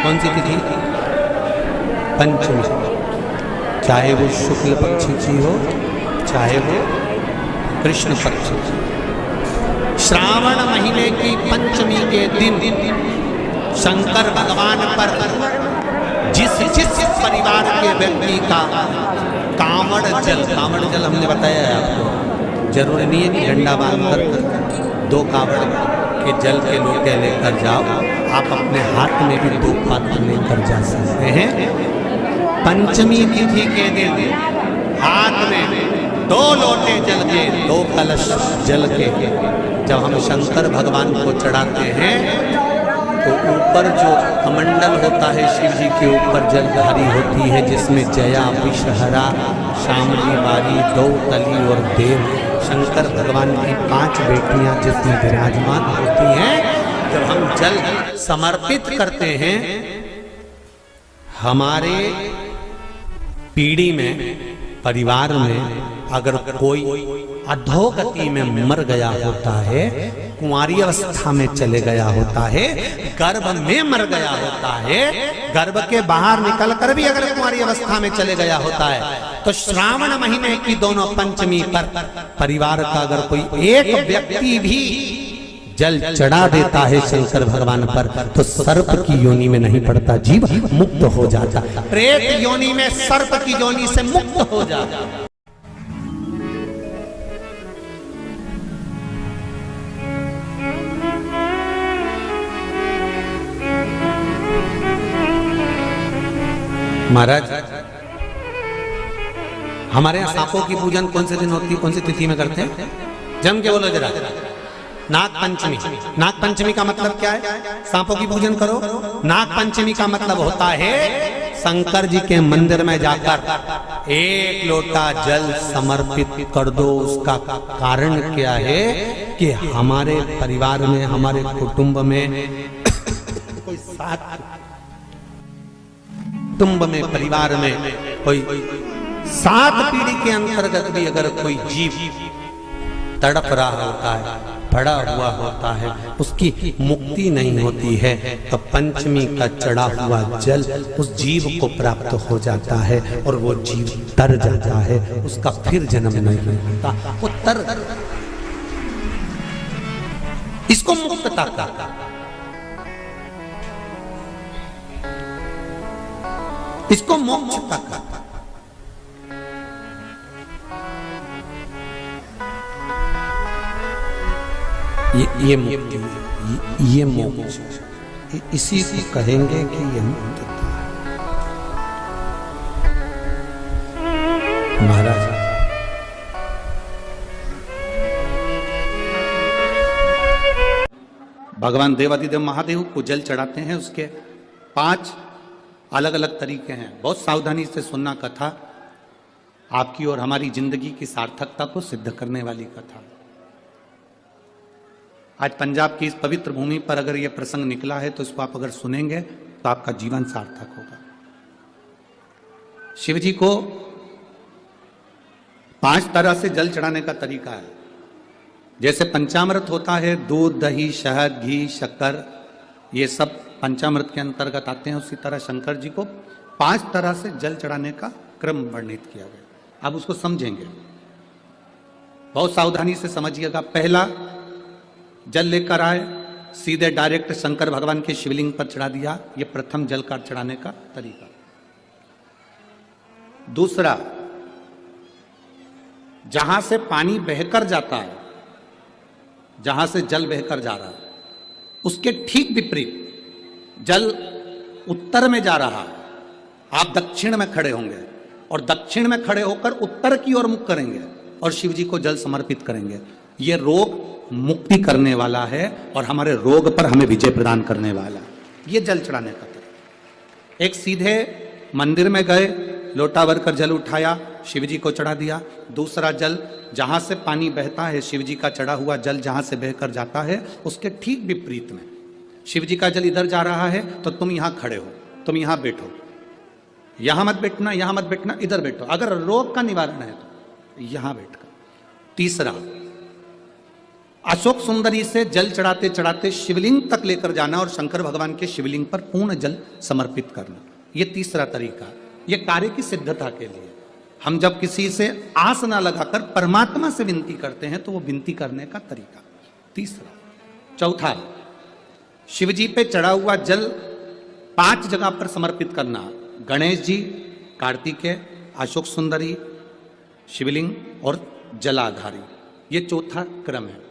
कौन सी तिथि? पंचमी। चाहे वो शुक्ल पक्ष की हो, चाहे वो कृष्ण पक्ष की। श्रावण महीने की पंचमी के दिन शंकर भगवान पर जिस जिस परिवार के व्यक्ति का कांवड़ जल हमने बताया है आपको, जरूरी नहीं है कि डंडा बांधकर 2 कांवड़ के जल के लोटे लेकर जाओ, आप अपने हाथ में भी 2 पात्र लेकर जा सकते हैं। पंचमी तिथि के दिन हाथ में 2 लोटे जल के, 2 कलश जल के जब हम शंकर भगवान को चढ़ाते हैं तो ऊपर जो कमंडल होता है शिव जी के ऊपर जलधारी होती है, जिसमें जया, विषहरा, शामली, मारी, दौतली और देव, शंकर भगवान की 5 बेटियां जिसमें विराजमान होती हैं। जब हम जल समर्पित करते हैं, हमारे पीढ़ी में, परिवार में अगर कोई अधोगति में मर गया होता है, कुंवारी अवस्था में चले गया होता है, गर्भ में मर गया होता है, गर्भ के बाहर निकलकर भी अगर कुंवारी अवस्था में चले गया होता है, तो श्रावण महीने की दोनों पंचमी पर परिवार का अगर कोई एक व्यक्ति भी जल चढ़ा देता है शंकर भगवान पर, तो सर्प की योनि में नहीं पड़ता, जीव मुक्त हो जाता, प्रेत योनि में सर्प की योनि से मुक्त हो जाता। महाराज, हमारे यहाँ सांपों की पूजन कौन से दिन होती है, कौन सी तिथि में करते हैं? जम के बोलो जरा। नाग पंचमी। नाग पंचमी का मतलब क्या है? सांपों की पूजन करो। नाग पंचमी का मतलब होता है शंकर जी के मंदिर में जाकर 1 लोटा जल समर्पित कर दो। उसका कारण क्या है कि हमारे परिवार में, हमारे कुटुंब में कोई कुटुंब में, परिवार में कोई 7 पीढ़ी के अंतर्गत भी अगर कोई जीव तड़प रहा होता है, पड़ा हुआ होता है, उसकी मुक्ति नहीं होती है, तो पंचमी का चढ़ा हुआ जल उस जीव को प्राप्त हो जाता है और वो जीव तर जाता है, उसका फिर जन्म नहीं होता, वो तर, इसको मुक्तता का, इसको मोक्षता का। ये मुक्ति, ये मोक्ष, इसी को कहेंगे कि ये मुक्तता है। महाराज, भगवान देवाधिदेव महादेव को जल चढ़ाते हैं, उसके 5 अलग अलग तरीके हैं। बहुत सावधानी से सुनना कथा, आपकी और हमारी जिंदगी की सार्थकता को सिद्ध करने वाली कथा। आज पंजाब की इस पवित्र भूमि पर अगर यह प्रसंग निकला है तो इसको आप अगर सुनेंगे तो आपका जीवन सार्थक होगा। शिव जी को 5 तरह से जल चढ़ाने का तरीका है। जैसे पंचामृत होता है, दूध, दही, शहद, घी, शक्कर, ये सब पंचामृत के अंतर्गत आते हैं, उसी तरह शंकर जी को 5 तरह से जल चढ़ाने का क्रम वर्णित किया गया। आप उसको समझेंगे, बहुत सावधानी से समझिएगा। पहला, जल लेकर आए, सीधे डायरेक्ट शंकर भगवान के शिवलिंग पर चढ़ा दिया, यह प्रथम जल का चढ़ाने का तरीका। दूसरा, जहां से पानी बहकर जाता है, जहां से जल बहकर जा रहा है, उसके ठीक विपरीत जल उत्तर में जा रहा है, आप दक्षिण में खड़े होंगे और दक्षिण में खड़े होकर उत्तर की ओर मुख करेंगे और शिव जी को जल समर्पित करेंगे। यह रोग मुक्ति करने वाला है और हमारे रोग पर हमें विजय प्रदान करने वाला है। यह जल चढ़ाने का तरीका। एक, सीधे मंदिर में गए, लोटा भर कर जल उठाया, शिव जी को चढ़ा दिया। दूसरा, जल जहां से पानी बहता है, शिव जी का चढ़ा हुआ जल जहां से बहकर जाता है, उसके ठीक विपरीत में शिव जी का जल इधर जा रहा है तो तुम यहां खड़े हो, तुम यहां बैठो, यहां मत बैठना, यहां मत बैठना, इधर बैठो। अगर रोग का निवारण है तो यहां बैठकर। तीसरा, अशोक सुंदरी से जल चढ़ाते चढ़ाते शिवलिंग तक लेकर जाना और शंकर भगवान के शिवलिंग पर पूर्ण जल समर्पित करना। ये तीसरा तरीका, ये कार्य की सिद्धता के लिए। हम जब किसी से आस ना लगाकर परमात्मा से विनती करते हैं तो वो विनती करने का तरीका तीसरा। चौथा, शिव जी पे चढ़ा हुआ जल 5 जगह पर समर्पित करना। गणेश जी, कार्तिकेय, अशोक सुंदरी, शिवलिंग और जलाधारी। ये चौथा क्रम है।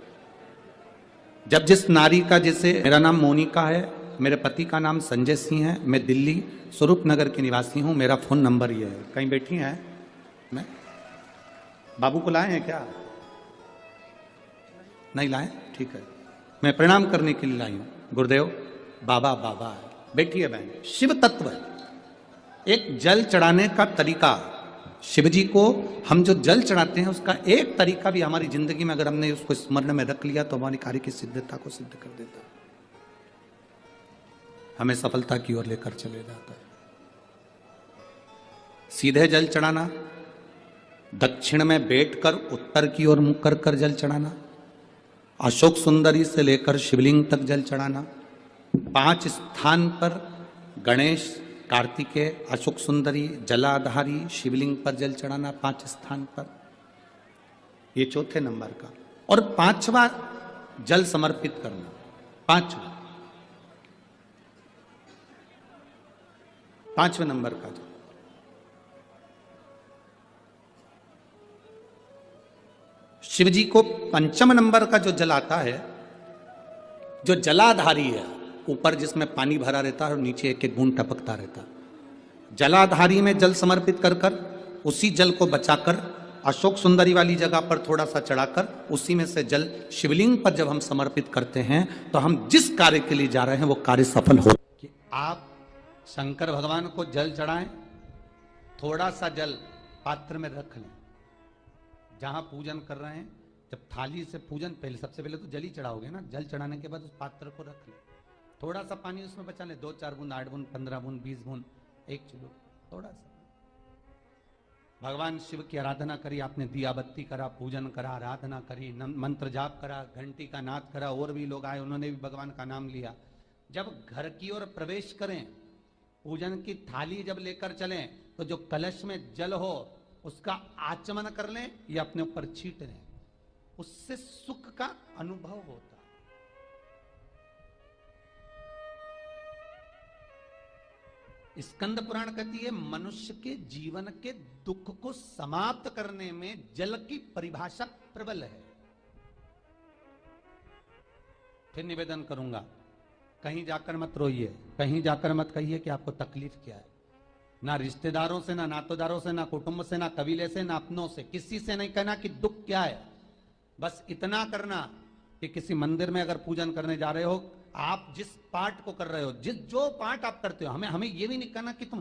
जब जिस नारी का, जैसे मेरा नाम मोनिका है, मेरे पति का नाम संजय सिंह है, मैं दिल्ली स्वरूप नगर के निवासी हूं, मेरा फोन नंबर ये है। कहीं बैठी हैं? मैं बाबू को लाए हैं क्या? नहीं लाए? ठीक है, मैं प्रणाम करने के लिए लाई हूं। गुरुदेव, बाबा बाबा है। बैठिए बहन। शिव तत्व है। एक जल चढ़ाने का तरीका, शिव जी को हम जो जल चढ़ाते हैं उसका एक तरीका भी हमारी जिंदगी में अगर हमने उसको स्मरण में रख लिया तो हमारी कार्य की सिद्धता को सिद्ध कर देता है, हमें सफलता की ओर लेकर चले जाता है। सीधे जल चढ़ाना, दक्षिण में बैठकर उत्तर की ओर मुख कर कर जल चढ़ाना, अशोक सुंदरी से लेकर शिवलिंग तक जल चढ़ाना, 5 स्थान पर गणेश, कार्तिकेय, अशोक सुंदरी, जलाधारी, शिवलिंग पर जल चढ़ाना 5 स्थान पर। ये चौथे नंबर का। और 5वां जल समर्पित करना। 5वें नंबर का जल। शिव जी को 5म नंबर का जो जल आता है, जो जलाधारी है, ऊपर जिसमें पानी भरा रहता है और नीचे एक एक बूंद टपकता रहता है, जलाधारी में जल समर्पित कर कर उसी जल को बचाकर अशोक सुंदरी वाली जगह पर थोड़ा सा चढ़ाकर उसी में से जल शिवलिंग पर जब हम समर्पित करते हैं तो हम जिस कार्य के लिए जा रहे हैं वो कार्य सफल हो। कि आप शंकर भगवान को जल चढ़ाएं, थोड़ा सा जल पात्र में रख लें, जहां पूजन कर रहे हैं, जब थाली से पूजन, पहले सबसे पहले तो जल ही चढ़ाओगे ना, जल चढ़ाने के बाद उस पात्र को रख लें, थोड़ा सा पानी उसमें बचा लें, 2-4 बूंद, 8 बूंद, 15 बूंद, 20 बूंद, 1 चुल्लू, थोड़ा सा। भगवान शिव की आराधना करी, आपने दिया बत्ती करा, पूजन करा, आराधना करी, मंत्र जाप करा, घंटी का नाद करा, और भी लोग आए, उन्होंने भी भगवान का नाम लिया। जब घर की ओर प्रवेश करें, पूजन की थाली जब लेकर चलें, तो जो कलश में जल हो उसका आचमन कर लें या अपने ऊपर छीट लें, उससे सुख का अनुभव होता। स्कंद पुराण कहती है मनुष्य के जीवन के दुख को समाप्त करने में जल की परिभाषा प्रबल है। फिर निवेदन करूंगा, कहीं जाकर मत रोइए, कहीं जाकर मत कहिए कि आपको तकलीफ क्या है। ना रिश्तेदारों से, ना नातेदारों से, ना कुटुंब से, ना कबीले से, ना अपनों से, किसी से नहीं कहना कि दुख क्या है। बस इतना करना कि किसी मंदिर में अगर पूजन करने जा रहे हो, आप जिस पाठ को कर रहे हो, जो पाठ आप करते हो, हमें ये भी नहीं कहना कि तुम